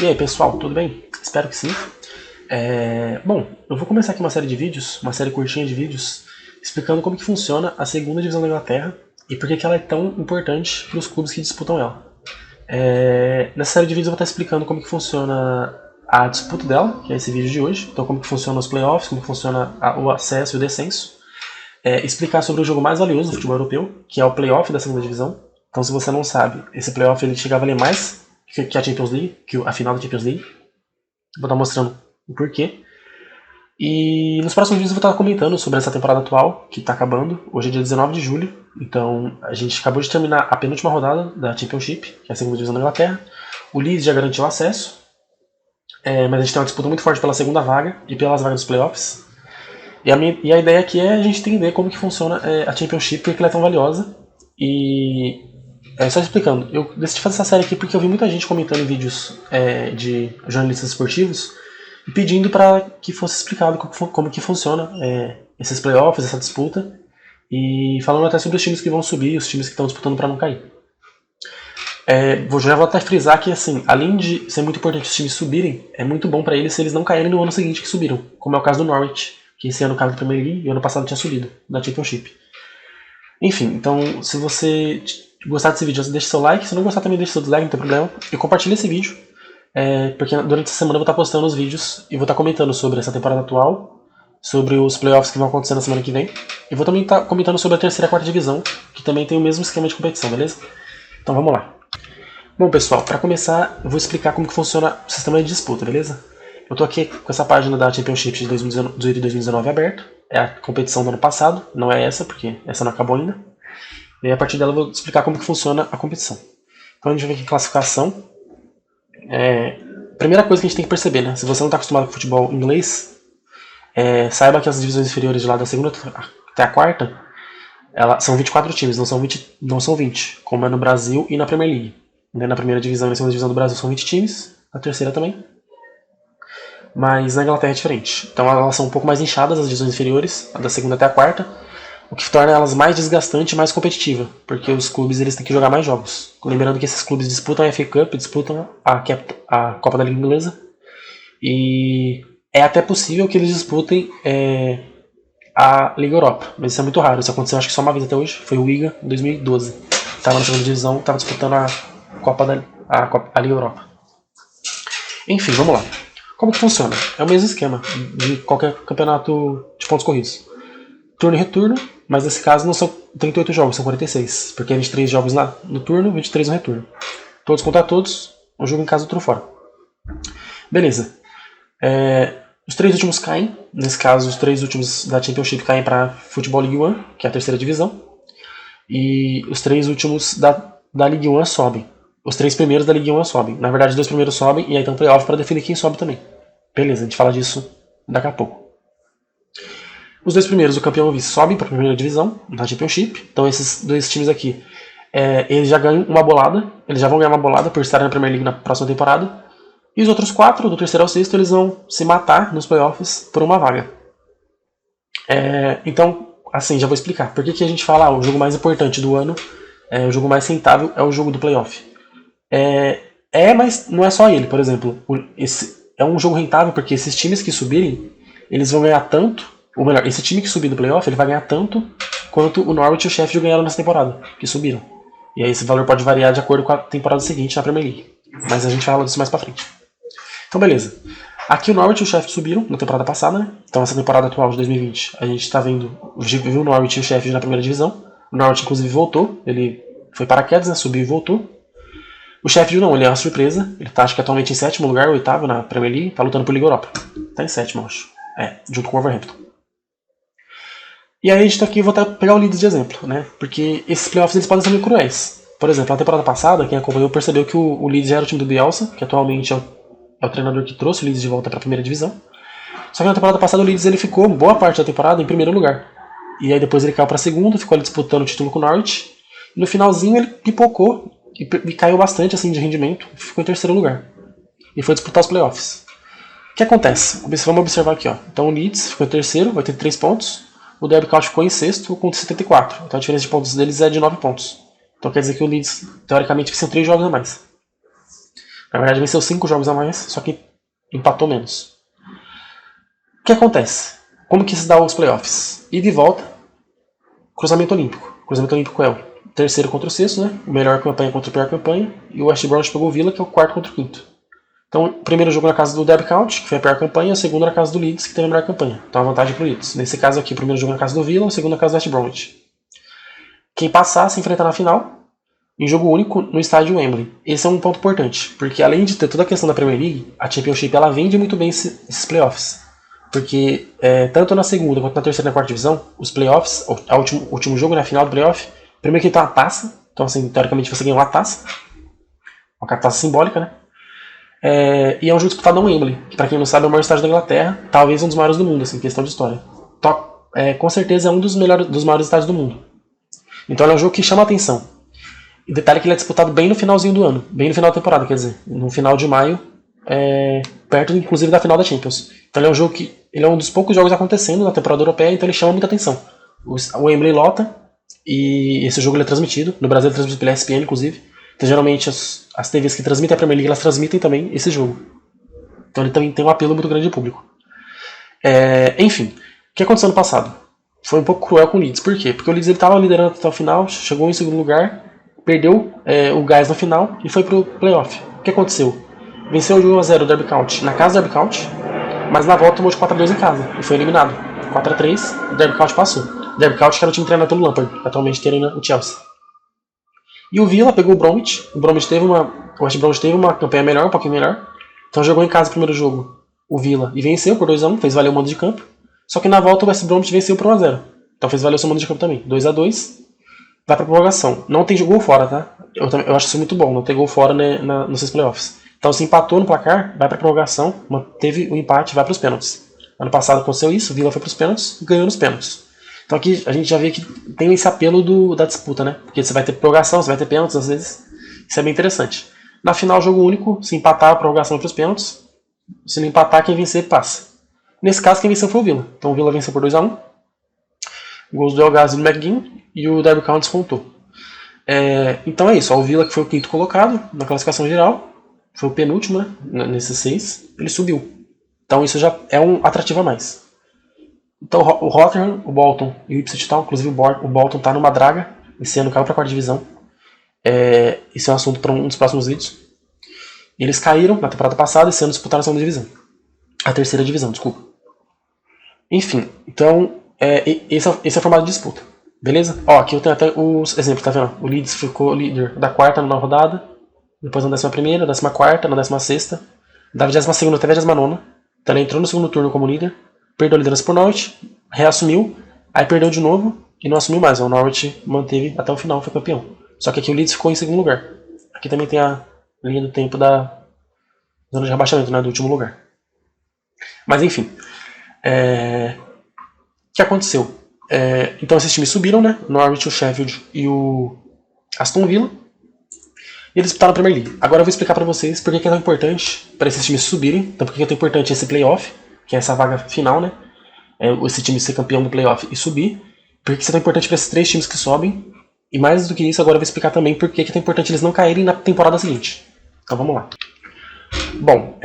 E aí pessoal, tudo bem? Espero que sim. Bom, eu vou começar aqui uma série de vídeos, uma série curtinha de vídeos, explicando como que funciona a segunda divisão da Inglaterra e por que ela é tão importante para os clubes que disputam ela. Nessa série de vídeos eu vou estar explicando como que funciona a disputa dela, que é esse vídeo de hoje, então como que funciona os playoffs, como que funciona o acesso e o descenso, explicar sobre o jogo mais valioso do futebol europeu, que é o playoff da segunda divisão. Então se você não sabe, esse playoff ele chega a valer mais que a Champions League, que a final da Champions League. Vou estar mostrando o porquê. E nos próximos vídeos eu vou estar comentando sobre essa temporada atual, que está acabando. Hoje é dia 19 de julho, então a gente acabou de terminar a penúltima rodada da Championship, que é a segunda divisão da Inglaterra. O Leeds já garantiu acesso, mas a gente tem uma disputa muito forte pela segunda vaga e pelas vagas dos playoffs. E a ideia aqui é a gente entender como que funciona a Championship, porque ela é tão valiosa. E só explicando, eu decidi fazer essa série aqui porque eu vi muita gente comentando em vídeos de jornalistas esportivos e pedindo para que fosse explicado como que funciona esses playoffs, essa disputa, e falando até sobre os times que vão subir, os times que estão disputando para não cair. Já vou até frisar que, assim, além de ser muito importante os times subirem, é muito bom para eles se eles não caírem no ano seguinte que subiram, como é o caso do Norwich, que esse ano caiu da Premier League e ano passado tinha subido da Championship. Enfim, então se você gostar desse vídeo, deixa seu like, se não gostar também deixa seu dislike, não tem problema, e compartilha esse vídeo, porque durante essa semana eu vou estar postando os vídeos e vou estar comentando sobre essa temporada atual, sobre os playoffs que vão acontecer na semana que vem, e vou também estar comentando sobre a terceira e a quarta divisão, que também tem o mesmo esquema de competição, beleza? Então vamos lá. Bom pessoal, para começar eu vou explicar como que funciona o sistema de disputa, beleza? Eu tô aqui com essa página da Championship de 2018 e 2019 aberta, é a competição do ano passado, não é essa, porque essa não acabou ainda. E a partir dela eu vou explicar como que funciona a competição. Então a gente vai ver aqui classificação. Primeira coisa que a gente tem que perceber, né? Se você não está acostumado com futebol inglês, saiba que as divisões inferiores de lá da segunda até a quarta, são 24 times, não são 20, como é no Brasil e na Premier League. Na primeira divisão e na segunda divisão do Brasil são 20 times, na terceira também. Mas na Inglaterra é diferente. Então elas são um pouco mais inchadas, as divisões inferiores, da segunda até a quarta, o que torna elas mais desgastantes e mais competitivas, porque os clubes eles têm que jogar mais jogos. Lembrando que esses clubes disputam a FA Cup, disputam a Copa da Liga Inglesa, e é até possível que eles disputem a Liga Europa, mas isso é muito raro. Isso aconteceu acho que só uma vez até hoje, foi o Wigan em 2012. Estava na segunda divisão, estava disputando a Liga Europa. Enfim, vamos lá. Como que funciona? É o mesmo esquema de qualquer campeonato de pontos corridos. Turno e retorno, mas nesse caso não são 38 jogos, são 46, porque é 23 jogos no turno, 23 no retorno. Todos contra todos, um jogo em casa, outro fora. Beleza. Os 3 últimos caem, nesse caso os 3 últimos da Championship caem para Football League One, que é a terceira divisão, e os 3 últimos da League One sobem. Os 3 primeiros da League One sobem. Na verdade, os 2 primeiros sobem e aí tem um playoff para definir quem sobe também. Beleza, a gente fala disso daqui a pouco. Os 2 primeiros, o campeão e o vice, sobem para a primeira divisão, na Championship. Então esses 2 times aqui, eles já ganham uma bolada. Eles já vão ganhar uma bolada por estarem na Premier League na próxima temporada. E os outros 4, do terceiro ao sexto, eles vão se matar nos playoffs por uma vaga. Então, assim, já vou explicar. Por que a gente fala o jogo mais importante do ano, o jogo mais rentável é o jogo do playoff. Mas não é só ele, por exemplo. É um jogo rentável porque esses times que subirem, eles vão ganhar tanto, ou melhor, esse time que subir do playoff, ele vai ganhar tanto quanto o Norwich e o Sheffield ganharam nessa temporada, que subiram. E aí esse valor pode variar de acordo com a temporada seguinte na Premier League. Mas a gente fala disso mais pra frente. Então beleza. Aqui o Norwich e o Sheffield subiram na temporada passada, né? Então essa temporada atual de 2020, a gente tá viu o Norwich e o Sheffield na primeira divisão. O Norwich inclusive voltou, ele foi paraquedas, né? Subiu e voltou. O Sheffield não, ele é uma surpresa. Ele tá acho que atualmente em 7º lugar, 8º na Premier League, tá lutando por Liga Europa. Tá em 7º, acho. Junto com o Wolverhampton. E aí a gente tá aqui, vou pegar o Leeds de exemplo, né? Porque esses playoffs eles podem ser meio cruéis. Por exemplo, na temporada passada, quem acompanhou percebeu que o Leeds já era o time do Bielsa, que atualmente é o treinador que trouxe o Leeds de volta para a primeira divisão. Só que na temporada passada o Leeds ele ficou boa parte da temporada em primeiro lugar. E aí depois ele caiu para segundo, ficou ali disputando o título com o Norwich. E no finalzinho ele pipocou e caiu bastante assim de rendimento, ficou em terceiro lugar. E foi disputar os playoffs. O que acontece? Vamos observar aqui, ó. Então o Leeds ficou em terceiro, 83 pontos. O Derby County ficou em sexto com 74. Então a diferença de pontos deles é de 9 pontos. Então quer dizer que o Leeds, teoricamente, são 3 jogos a mais. Na verdade, venceu 5 jogos a mais, só que empatou menos. O que acontece? Como que se dá os playoffs? E de volta, cruzamento olímpico. Cruzamento olímpico é o terceiro contra o sexto, né? O melhor campanha contra a pior campanha. E o West Bromwich pegou o Villa, que é o quarto contra o quinto. Então, o primeiro jogo na casa do Derby County, que foi a pior campanha, o segundo na casa do Leeds, que teve a melhor campanha. Então, a vantagem para o Leeds. Nesse caso aqui, o primeiro jogo na casa do Villa, o segundo na casa do West Bromwich. Quem passar se enfrenta na final, em jogo único, no estádio Wembley. Esse é um ponto importante, porque além de ter toda a questão da Premier League, a Championship ela vende muito bem esses playoffs. Porque tanto na segunda quanto na terceira e na quarta divisão, os playoffs, o último jogo na final do playoff, primeiro que tem uma taça, então assim, teoricamente você ganha uma taça, uma taça simbólica, né? E é um jogo disputado no Wembley, que pra quem não sabe é o maior estádio da Inglaterra, talvez um dos maiores do mundo, assim, questão de história. Com certeza é um dos maiores estádios do mundo. Então é um jogo que chama a atenção. E detalhe que ele é disputado bem no finalzinho do ano, bem no final da temporada, quer dizer, no final de maio, perto inclusive da final da Champions. Então ele é um jogo que ele é um dos poucos jogos acontecendo na temporada europeia, então ele chama muita atenção. O Wembley lota e esse jogo ele é transmitido, no Brasil ele é transmitido pela ESPN inclusive. Então geralmente as TVs que transmitem a Premier League elas transmitem também esse jogo. Então ele também tem um apelo muito grande de público. Enfim, o que aconteceu no passado? Foi um pouco cruel com o Leeds. Por quê? Porque o Leeds estava liderando até o final, chegou em segundo lugar, perdeu o gás no final e foi pro playoff. O que aconteceu? Venceu o 1-0 o Derby County na casa do Derby County, mas na volta tomou de 4-2 em casa e foi eliminado. 4-3, o Derby County passou. O Derby County que era o time treinado pelo Lampard, atualmente treina o Chelsea. E o Villa pegou o Bromwich. O West Bromwich teve uma campanha melhor, um pouquinho melhor. Então jogou em casa o primeiro jogo, o Villa, e venceu por 2-1, fez valer o mando de campo. Só que na volta o West Bromwich venceu por 1-0. Então fez valer o seu mando de campo também. 2-2, vai pra prorrogação. Não tem gol fora, tá? Eu acho isso muito bom, não ter gol fora nos seus playoffs. Então se empatou no placar, vai pra prorrogação, manteve o empate, vai pros pênaltis. Ano passado aconteceu isso, o Villa foi pros pênaltis e ganhou nos pênaltis. Então aqui a gente já vê que tem esse apelo da disputa, né? Porque você vai ter prorrogação, você vai ter pênaltis às vezes. Isso é bem interessante. Na final, jogo único, se empatar a prorrogação para os pênaltis. Se não empatar, quem vencer passa. Nesse caso, quem venceu foi o Villa. Então o Villa venceu por 2-1. Gols do El Ghazi e do McGinn e o Derby County descontou. Então é isso. O Villa, que foi o quinto colocado na classificação geral, foi o penúltimo, né? Nesses 6, ele subiu. Então isso já é um atrativo a mais. Então o Rotherham, o Bolton e o Ipswich Town, inclusive o Bolton está numa draga, esse ano caiu para a quarta divisão. Esse é um assunto para um dos próximos vídeos. Eles caíram na temporada passada, esse ano disputaram a segunda divisão. A terceira divisão, desculpa. Enfim, então esse é o formato de disputa. Beleza? Ó, aqui eu tenho até os exemplos, tá vendo? O Leeds ficou líder da quarta na rodada, depois na 11ª, 14ª, na 16ª, da 22ª até a 29ª. Então ele entrou no segundo turno como líder, perdeu a liderança por Norwich, reassumiu, aí perdeu de novo e não assumiu mais. O Norwich manteve até o final, foi campeão. Só que aqui o Leeds ficou em segundo lugar. Aqui também tem a linha do tempo da zona de rebaixamento, né, do último lugar. Mas enfim, o que aconteceu? Então esses times subiram, né? Norwich, o Sheffield e o Aston Villa. E eles disputaram a Premier League. Agora eu vou explicar pra vocês por que é tão importante para esses times subirem. Então por que é tão importante esse playoff, que é essa vaga final, né? Esse time ser campeão do playoff e subir. Por que isso é tão importante para esses 3 times que sobem. E mais do que isso, agora eu vou explicar também por que é tão importante eles não caírem na temporada seguinte. Então vamos lá. Bom,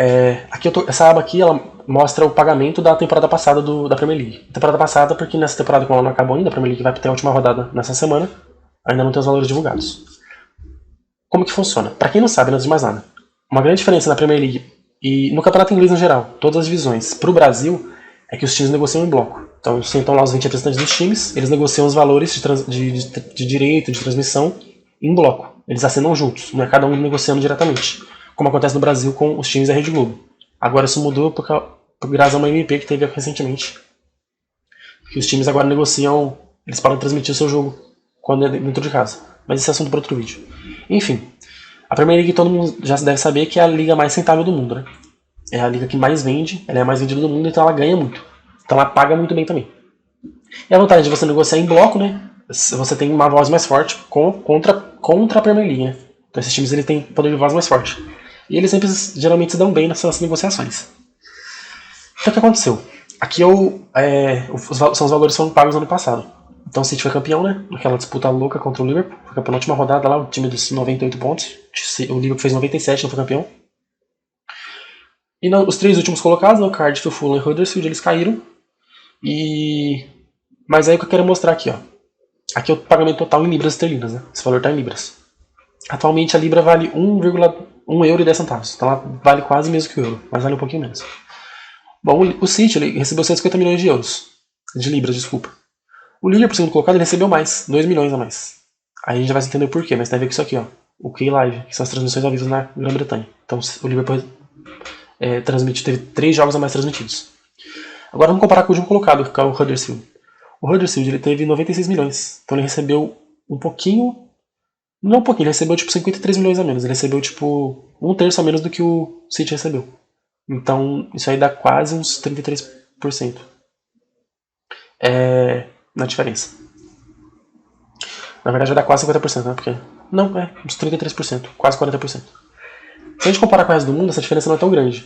essa aba aqui ela mostra o pagamento da temporada passada da Premier League. Temporada passada, porque nessa temporada, como ela não acabou ainda, a Premier League vai ter a última rodada nessa semana, ainda não tem os valores divulgados. Como que funciona? Para quem não sabe, antes de mais nada, uma grande diferença na Premier League e no campeonato inglês no geral, todas as divisões, para o Brasil, é que os times negociam em bloco. Então sentam lá os 20 representantes dos times, eles negociam os valores de direito, de transmissão, em bloco. Eles assinam juntos, não é cada um negociando diretamente, como acontece no Brasil com os times da Rede Globo. Agora isso mudou graças a uma MP que teve recentemente, que os times agora negociam, eles podem transmitir o seu jogo quando é dentro de casa. Mas esse é assunto para outro vídeo. Enfim, a Premier League todo mundo já deve saber que é a liga mais rentável do mundo, né? É a liga que mais vende, ela é a mais vendida do mundo, então ela ganha muito. Então ela paga muito bem também. E a vantagem de você negociar em bloco, né? Você tem uma voz mais forte contra a Premier League, né? Então esses times eles têm poder de voz mais forte. E eles sempre geralmente se dão bem nessas negociações. Então o que aconteceu? Aqui são os valores que foram pagos no ano passado. Então o City foi campeão, né? Naquela disputa louca contra o Liverpool. Foi campeão na última rodada lá, o time dos 98 pontos. O Liverpool fez 97, não foi campeão. E os 3 últimos colocados, o Cardiff, o Fulham e o Huddersfield, eles caíram. Mas aí o que eu quero mostrar aqui, ó. Aqui é o pagamento total em libras esterlinas, né? Esse valor está em libras. Atualmente a libra vale 1,1 euro e 10 centavos. Então ela vale quase o mesmo que o euro, mas vale um pouquinho menos. Bom, o City ele recebeu 150 milhões de euros. De libras, desculpa. O Liverpool, segundo colocado, ele recebeu mais, 2 milhões a mais. Aí a gente já vai entender o porquê, mas tem a ver com isso aqui, ó. O K-Live, que são as transmissões ao vivo na Grã-Bretanha. Então o Liverpool teve 3 jogos a mais transmitidos. Agora vamos comparar com o último colocado, que é o Huddersfield. O Huddersfield ele teve 96 milhões. Então ele recebeu um pouquinho. Não um pouquinho, ele recebeu tipo 53 milhões a menos. Ele recebeu tipo 1/3 a menos do que o City recebeu. Então isso aí dá quase uns 33% na diferença. Na verdade vai dar quase 50%, né? Porque. Não, uns 33%, quase 40%. Se a gente comparar com o resto do mundo, essa diferença não é tão grande.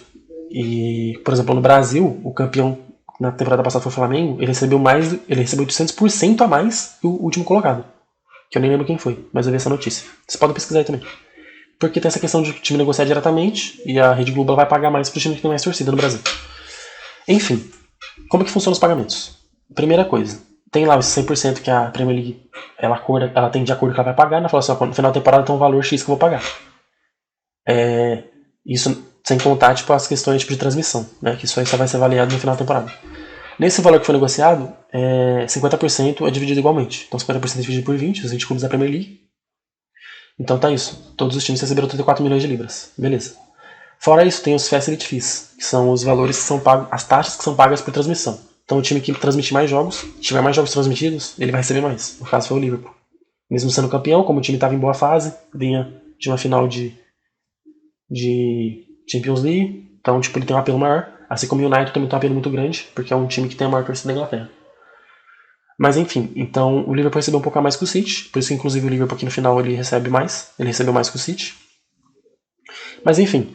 E, por exemplo, no Brasil, o campeão na temporada passada foi o Flamengo, ele recebeu 800% a mais que o último colocado. Que eu nem lembro quem foi, mas eu vi essa notícia. Vocês podem pesquisar aí também. Porque tem essa questão de o time negociar diretamente e a Rede Globo vai pagar mais pro time que tem mais torcida no Brasil. Enfim, como que funcionam os pagamentos? Primeira coisa, tem lá os 100% que a Premier League ela tem de acordo que ela vai pagar, ela fala assim, no final da temporada tem um valor X que eu vou pagar. Isso sem contar tipo, as questões tipo, de transmissão, né? Que isso aí só vai ser avaliado no final da temporada. Nesse valor que foi negociado, 50% é dividido igualmente. Então 50% é dividido por 20, os 20 clubes da Premier League. Então tá isso. Todos os times receberam 34 milhões de libras. Beleza. Fora isso, tem os facility fees, que são os valores que são pagos, as taxas que são pagas por transmissão. Então o time que transmitir mais jogos, tiver mais jogos transmitidos, ele vai receber mais. No caso foi o Liverpool. Mesmo sendo campeão, como o time estava em boa fase, vinha de uma final de Champions League, então tipo, ele tem um apelo maior. Assim como o United também tem um apelo muito grande, porque é um time que tem a maior torcida da Inglaterra. Mas enfim, então o Liverpool recebeu um pouco a mais que o City, por isso que inclusive o Liverpool aqui no final ele recebe mais, ele recebeu mais que o City. Mas enfim,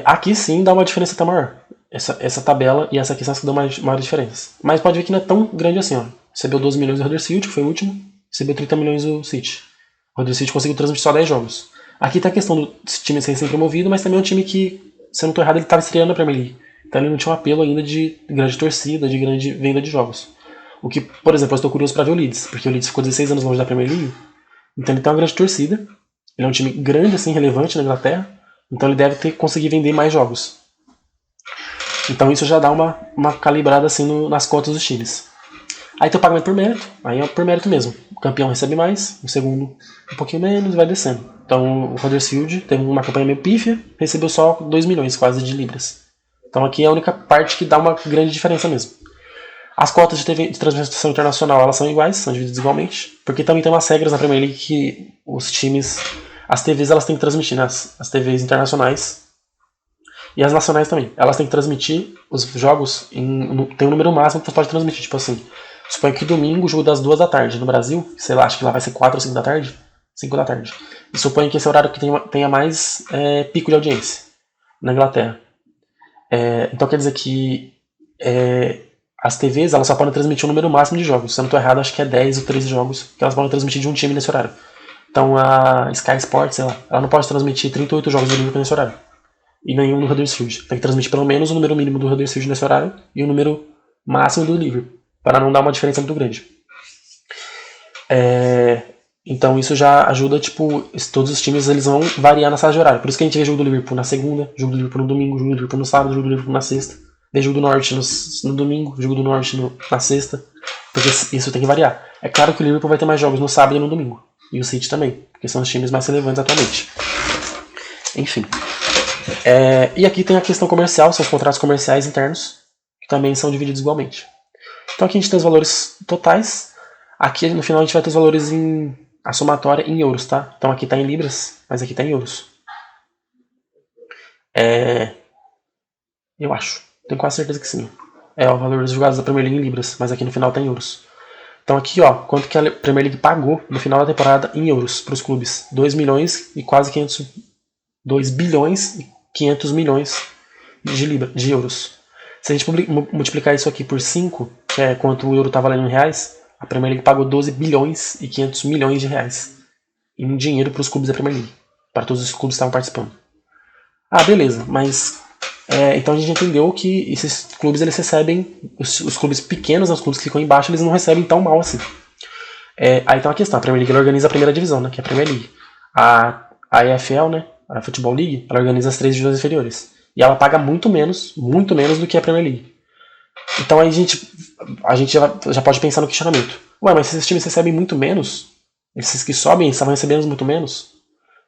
aqui sim dá uma diferença até maior. Essa tabela e essa aqui são as que dão maior diferença. Mas pode ver que não é tão grande assim, ó. Recebeu 12 milhões o Huddersfield, que foi o último, recebeu 30 milhões o City. O Huddersfield conseguiu transmitir só 10 jogos. Aqui tá a questão do time ser recém-promovido, mas também é um time que, se eu não estou errado, ele estava estreando na Premier League. Então ele não tinha um apelo ainda de grande torcida, de grande venda de jogos. O que, por exemplo, eu estou curioso para ver o Leeds, porque o Leeds ficou 16 anos longe da Premier League, então ele tem uma grande torcida, ele é um time grande, assim, relevante na Inglaterra, então ele deve conseguir vender mais jogos. Então isso já dá uma calibrada assim nas cotas dos times. Aí tem o pagamento por mérito, aí é por mérito mesmo. O campeão recebe mais, o segundo um pouquinho menos e vai descendo. Então o Huddersfield teve uma campanha meio pífia, recebeu só 2 milhões quase de libras. Então aqui é a única parte que dá uma grande diferença mesmo. As cotas de transmissão internacional elas são iguais, são divididas igualmente, porque também tem umas regras na Premier League que os times, as TVs elas têm que transmitir, né? As TVs internacionais e as nacionais também. Elas têm que transmitir os jogos tem um número máximo que você pode transmitir, tipo assim. Suponho que domingo o jogo das 2 da tarde no Brasil, sei lá, acho que lá vai ser 4 ou 5 da tarde. 5 da tarde. E suponho que esse é o horário que tenha mais pico de audiência na Inglaterra. Então quer dizer que as TVs elas só podem transmitir um número máximo de jogos. Se eu não estou errado, acho que é 10 ou 13 jogos que elas podem transmitir de um time nesse horário. Então a Sky Sports, sei lá, ela não pode transmitir 38 jogos do Liverpool nesse horário. E nenhum do Huddersfield. Tem que transmitir pelo menos o número mínimo do Huddersfield nesse horário e o número máximo do Liverpool, para não dar uma diferença muito grande. Então isso já ajuda, tipo, todos os times eles vão variar na sala de horário. Por isso que a gente vê jogo do Liverpool na segunda, jogo do Liverpool no domingo, jogo do Liverpool no sábado, jogo do Liverpool na sexta. Vê jogo do Norte no domingo, jogo do Norte na sexta. Porque isso tem que variar. É claro que o Liverpool vai ter mais jogos no sábado e no domingo. E o City também, porque são os times mais relevantes atualmente. Enfim. E aqui tem a questão comercial, são os contratos comerciais internos, que também são divididos igualmente. Então aqui a gente tem os valores totais. Aqui no final a gente vai ter os valores a somatória em euros, tá? Então aqui está em libras, mas aqui está em euros. Eu acho. Tenho quase certeza que sim. O valor dos jogados da Premier League em libras, mas aqui no final está em euros. Então aqui, ó, quanto que a Premier League pagou no final da temporada em euros para os clubes? 2 milhões e quase 500... 2 bilhões e 500 milhões de euros. Se a gente multiplicar isso aqui por 5, que é quanto o euro está valendo em reais, a Premier League pagou 12 bilhões e 500 milhões de reais em dinheiro para os clubes da Premier League, para todos os clubes que estavam participando. Beleza, mas Então a gente entendeu que esses clubes eles recebem, os clubes pequenos, os clubes que ficam embaixo, eles não recebem tão mal assim. Aí tem uma questão, a Premier League ela organiza a primeira divisão, né, que é a Premier League. A EFL, né, a Football League, ela organiza as 3 divisões inferiores. E ela paga muito menos do que a Premier League. Então aí a gente já pode pensar no questionamento. Ué, mas se esses times recebem muito menos, esses que sobem estavam recebendo muito menos,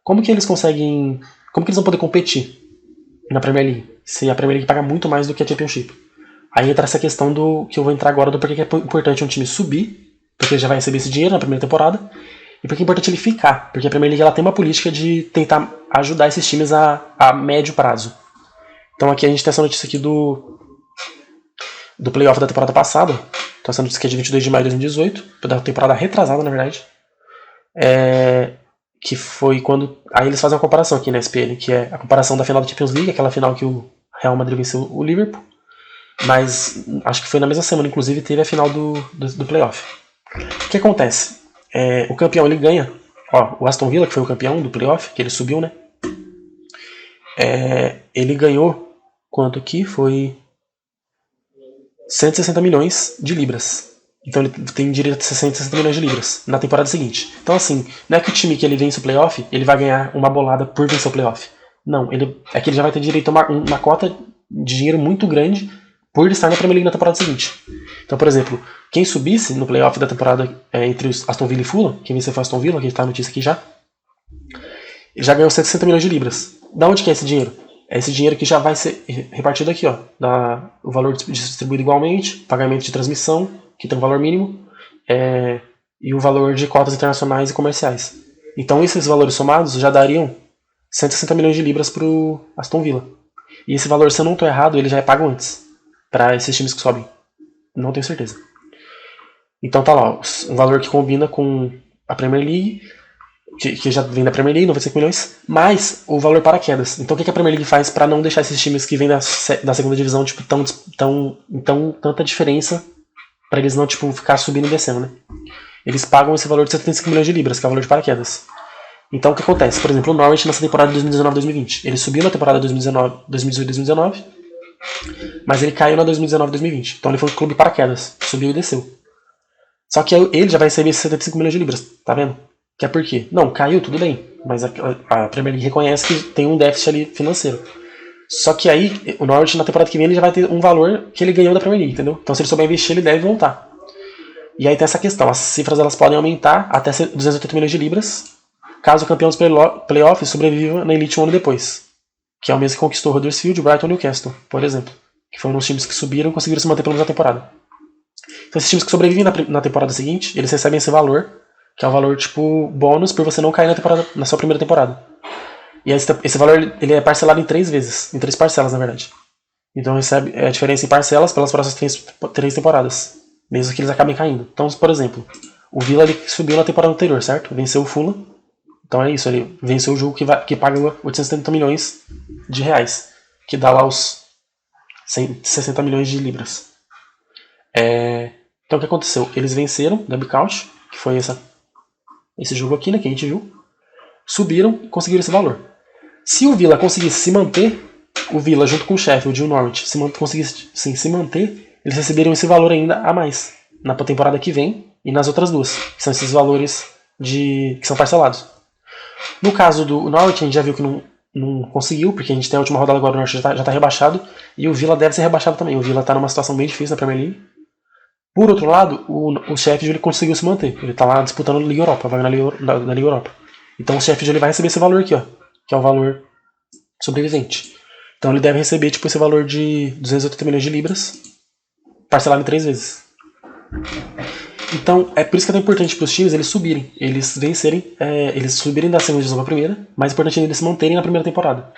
como que eles conseguem, como que eles vão poder competir na Premier League, se a Premier League paga muito mais do que a Championship? Aí entra essa questão do que eu vou entrar agora do porquê que é importante um time subir, porque ele já vai receber esse dinheiro na primeira temporada, e porque é importante ele ficar, porque a Premier League ela tem uma política de tentar ajudar esses times a médio prazo. Então aqui a gente tem essa notícia aqui do playoff da temporada passada, então essa notícia aqui é de 22 de maio de 2018, da temporada retrasada na verdade, que foi quando, aí eles fazem uma comparação aqui na SPN, que é a comparação da final da Champions League, aquela final que o Real Madrid venceu o Liverpool, mas acho que foi na mesma semana, inclusive, teve a final do playoff. O que acontece? O campeão ele ganha, o Aston Villa, que foi o campeão do playoff, que ele subiu, né? Ele ganhou quanto aqui? Foi 160 milhões de libras. Então ele tem direito a 160 milhões de libras na temporada seguinte. Então assim, não é que o time que ele vence o playoff, ele vai ganhar uma bolada por vencer o playoff. Não, é que ele já vai ter direito a uma cota de dinheiro muito grande por estar na Premier League na temporada seguinte. Então, por exemplo, quem subisse no playoff da temporada entre os Aston Villa e Fulham, quem venceu foi Aston Villa, que está a notícia aqui já, ele já ganhou 160 milhões de libras. Da onde que é esse dinheiro? É esse dinheiro que já vai ser repartido aqui, o valor distribuído igualmente, pagamento de transmissão, que tem um valor mínimo, e o valor de cotas internacionais e comerciais. Então esses valores somados já dariam 160 milhões de libras para o Aston Villa. E esse valor, se eu não estou errado, ele já é pago antes para esses times que sobem. Não tenho certeza. Então tá lá, um valor que combina com a Premier League, que já vem da Premier League, 95 milhões, mais o valor paraquedas. Então o que a Premier League faz para não deixar esses times que vêm da segunda divisão tipo, tanta diferença, para eles não tipo, ficar subindo e descendo, né? Eles pagam esse valor de 75 milhões de libras, que é o valor de paraquedas. Então o que acontece? Por exemplo, o Norwich nessa temporada de 2019-2020. Ele subiu na temporada de 2018-2019, mas ele caiu na 2019-2020. Então ele foi um clube paraquedas, subiu e desceu. Só que ele já vai receber esses 75 milhões de libras, tá vendo? Que é por quê? Não, caiu, tudo bem. Mas a Premier League reconhece que tem um déficit ali financeiro. Só que aí, o Norwich na temporada que vem ele já vai ter um valor que ele ganhou da Premier League, entendeu? Então se ele souber investir, ele deve voltar. E aí tem essa questão, as cifras elas podem aumentar até 280 milhões de libras, caso o campeão dos playoffs sobreviva na Elite um ano depois. Que é o mesmo que conquistou o Huddersfield, Brighton e Newcastle, por exemplo. Que foram os times que subiram e conseguiram se manter pelo menos na temporada. Então esses times que sobrevivem na temporada seguinte, eles recebem esse valor, que é o valor tipo bônus por você não cair na sua primeira temporada. E esse valor ele é parcelado em 3 vezes, em 3 parcelas na verdade. Então recebe a diferença em parcelas pelas próximas 3 temporadas, mesmo que eles acabem caindo. Então, por exemplo, o Villa ele subiu na temporada anterior, certo? Venceu o Fulham. Então é isso, ele venceu o jogo que paga 870 milhões de reais, que dá lá os 160 milhões de libras. Então o que aconteceu? Eles venceram Derby County, que foi esse jogo aqui, né, que a gente viu, subiram e conseguiram esse valor. Se o Villa conseguisse se manter, o Villa junto com o Sheffield e o Norwich conseguisse se manter, eles receberiam esse valor ainda a mais na temporada que vem e nas outras duas, que são esses valores que são parcelados. No caso do Norwich, a gente já viu que não conseguiu, porque a gente tem a última rodada agora, o Norwich já está rebaixado, e o Villa deve ser rebaixado também. O Villa está numa situação bem difícil na Premier League. Por outro lado, o Sheffield ele conseguiu se manter. Ele está lá disputando a Liga Europa, vai na Liga Europa. Então o Sheffield ele vai receber esse valor aqui, que é o valor sobrevivente. Então ele deve receber tipo, esse valor de 280 milhões de libras, parcelado em 3 vezes. Então é por isso que é tão importante para os times eles subirem, eles vencerem, eles subirem da segunda divisão para a primeira, mas é importante eles se manterem na primeira temporada.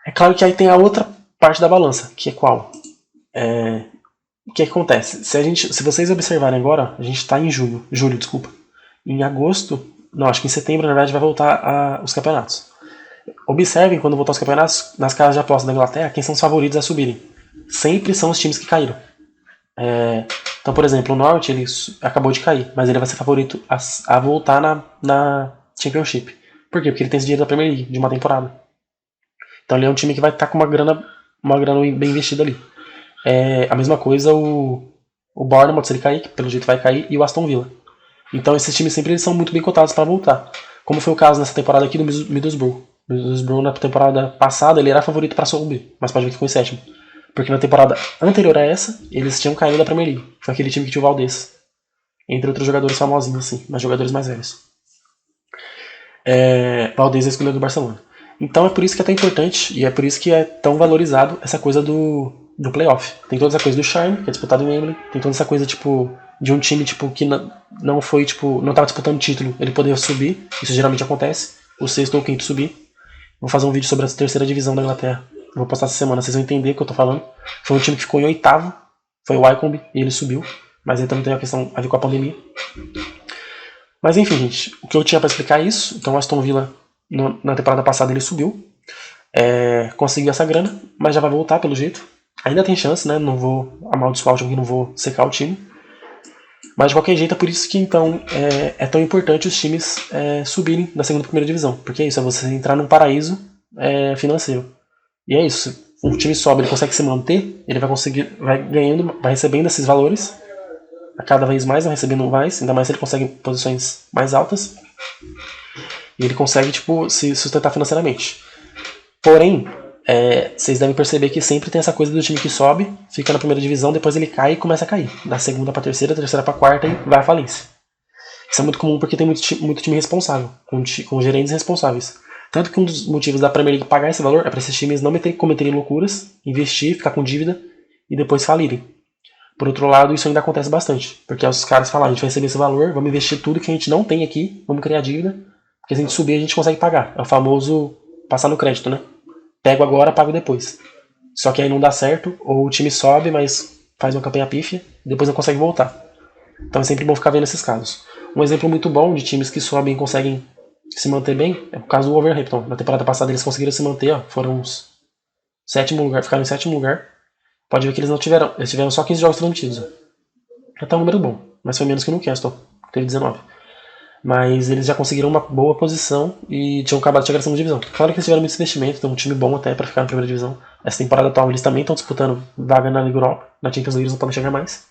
É claro que aí tem a outra parte da balança, que é qual? O que acontece? Se vocês observarem agora, a gente está em julho, desculpa. Em agosto, não, acho que em setembro, na verdade, vai voltar os campeonatos. Observem quando voltar os campeonatos, nas casas de aposta da Inglaterra, quem são os favoritos a subirem. Sempre são os times que caíram. Então, por exemplo, o Norwich ele acabou de cair, mas ele vai ser favorito a voltar na Championship. Por quê? Porque ele tem esse dinheiro da Premier League, de uma temporada. Então ele é um time que vai estar com uma grana uma grana bem investida ali. A mesma coisa o Bournemouth, se ele cair, que pelo jeito vai cair, e o Aston Villa. Então esses times sempre eles são muito bem cotados para voltar. Como foi o caso nessa temporada aqui do Middlesbrough. O Middlesbrough na temporada passada ele era favorito para subir, mas pode ver que ficou em sétimo. Porque na temporada anterior a essa, eles tinham caído da Premier League. Foi aquele time que tinha o Valdez. Entre outros jogadores famosinhos, assim, mas jogadores mais velhos. Valdez é escolhido do Barcelona. Então é por isso que é tão importante e é por isso que é tão valorizado essa coisa do playoff. Tem toda essa coisa do charme, que é disputado em Wembley. Tem toda essa coisa, tipo, de um time tipo, que não foi, tipo, não estava disputando título, ele poderia subir. Isso geralmente acontece. O sexto ou o quinto subir. Vou fazer um vídeo sobre a terceira divisão da Inglaterra. Vou postar essa semana, vocês vão entender o que eu tô falando. Foi um time que ficou em oitavo, foi o Wycombe, e ele subiu. Mas aí também tem a questão a ver com a pandemia. Mas enfim, gente, o que eu tinha para explicar é isso. Então o Aston Villa, na temporada passada, ele subiu. Conseguiu essa grana, mas já vai voltar pelo jeito. Ainda tem chance, né? Não vou amaldiçoar o time, não vou secar o time. Mas de qualquer jeito, é por isso que então é tão importante os times subirem da segunda para a primeira divisão. Porque é isso, é você entrar num paraíso financeiro. E é isso. O time sobe, ele consegue se manter, ele vai conseguir, vai ganhando, vai recebendo esses valores. A cada vez mais, vai recebendo mais, ainda mais se ele consegue posições mais altas. E ele consegue, tipo, se sustentar financeiramente. Porém, vocês devem perceber que sempre tem essa coisa do time que sobe, fica na primeira divisão, depois ele cai e começa a cair. Da segunda para terceira, terceira para quarta e vai à falência. Isso é muito comum porque tem muito time responsável, com gerentes responsáveis. Tanto que um dos motivos da Premier League pagar esse valor é para esses times não cometerem loucuras, investir, ficar com dívida e depois falirem. Por outro lado, isso ainda acontece bastante, porque os caras falam, a gente vai receber esse valor, vamos investir tudo que a gente não tem aqui, vamos criar dívida, porque se a gente subir a gente consegue pagar. É o famoso passar no crédito, né? Pego agora, pago depois. Só que aí não dá certo, ou o time sobe, mas faz uma campanha pífia, e depois não consegue voltar. Então é sempre bom ficar vendo esses casos. Um exemplo muito bom de times que sobem e conseguem se manter bem é o caso do Wolverhampton. Na temporada passada eles conseguiram se manter, foram uns sétimo lugar, ficaram em sétimo lugar. Pode ver que eles tiveram só 15 jogos transmitidos. Até um número bom, mas foi menos que o Newcastle, que teve 19. Mas eles já conseguiram uma boa posição e tinham acabado de chegar na segunda divisão. Claro que eles tiveram muito investimento, tem um time bom até para ficar na primeira divisão. Essa temporada atual eles também estão disputando vaga na Liga Europa, na Champions League eles não podem chegar mais.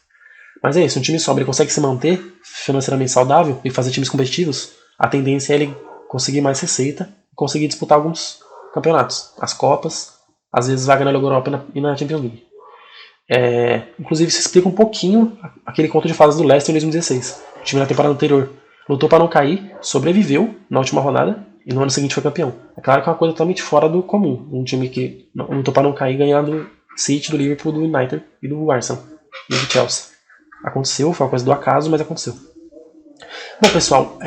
Mas é isso, um time sobe, ele consegue se manter financeiramente saudável e fazer times competitivos, a tendência é ele conseguir mais receita e conseguir disputar alguns campeonatos, as Copas, às vezes vaga na Liga Europa e na Champions League. Inclusive, isso explica um pouquinho aquele conto de fases do Leicester em 2016. O time na temporada anterior lutou para não cair, sobreviveu na última rodada e no ano seguinte foi campeão. É claro que é uma coisa totalmente fora do comum. Um time que lutou para não cair ganhando do City, do Liverpool, do United e do Arsenal e do Chelsea. Aconteceu, foi uma coisa do acaso, mas aconteceu. Bom, pessoal,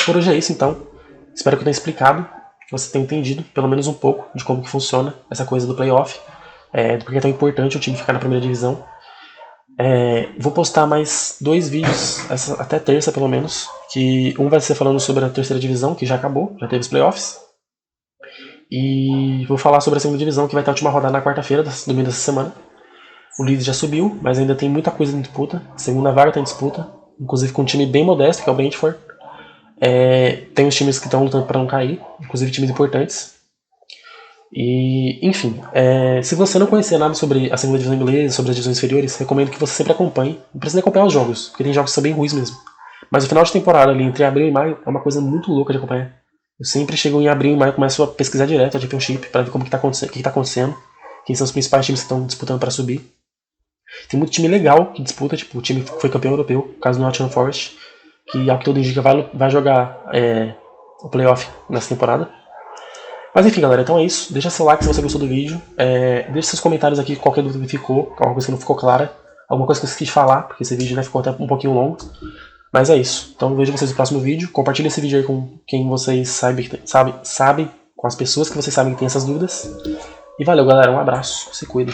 por hoje é isso então. Espero que eu tenha explicado, que você tenha entendido pelo menos um pouco de como que funciona essa coisa do playoff. Porque é tão importante o time ficar na primeira divisão. Vou postar mais 2 vídeos, até terça pelo menos, que um vai ser falando sobre a terceira divisão, que já acabou, já teve os playoffs. E vou falar sobre a segunda divisão, que vai ter a última rodada na quarta-feira, domingo dessa semana. O Leeds já subiu, mas ainda tem muita coisa em disputa. A segunda vaga está em disputa, inclusive com um time bem modesto, que é o Brentford. Tem os times que estão lutando para não cair, inclusive times importantes. E, enfim, se você não conhecer nada sobre a segunda divisão inglesa, sobre as divisões inferiores, recomendo que você sempre acompanhe. Não precisa acompanhar os jogos, porque tem jogos que são bem ruins mesmo. Mas o final de temporada ali, entre abril e maio, é uma coisa muito louca de acompanhar. Eu sempre chego em abril e maio e começo a pesquisar direto a Championship para ver como que tá acontecendo, o que está acontecendo, quem são os principais times que estão disputando para subir. Tem muito time legal que disputa, tipo o time que foi campeão europeu, o caso do Nottingham Forest, que ao que tudo indica vai jogar o playoff nessa temporada. Mas enfim, galera, então é isso. Deixa seu like se você gostou do vídeo. Deixa seus comentários aqui, qualquer dúvida que ficou, alguma coisa que não ficou clara, alguma coisa que eu esqueci de falar, porque esse vídeo ficou até um pouquinho longo. Mas é isso. Então vejo vocês no próximo vídeo. Compartilhe esse vídeo aí com quem vocês sabe, com as pessoas que vocês sabem que tem essas dúvidas. E valeu, galera. Um abraço. Se cuidem.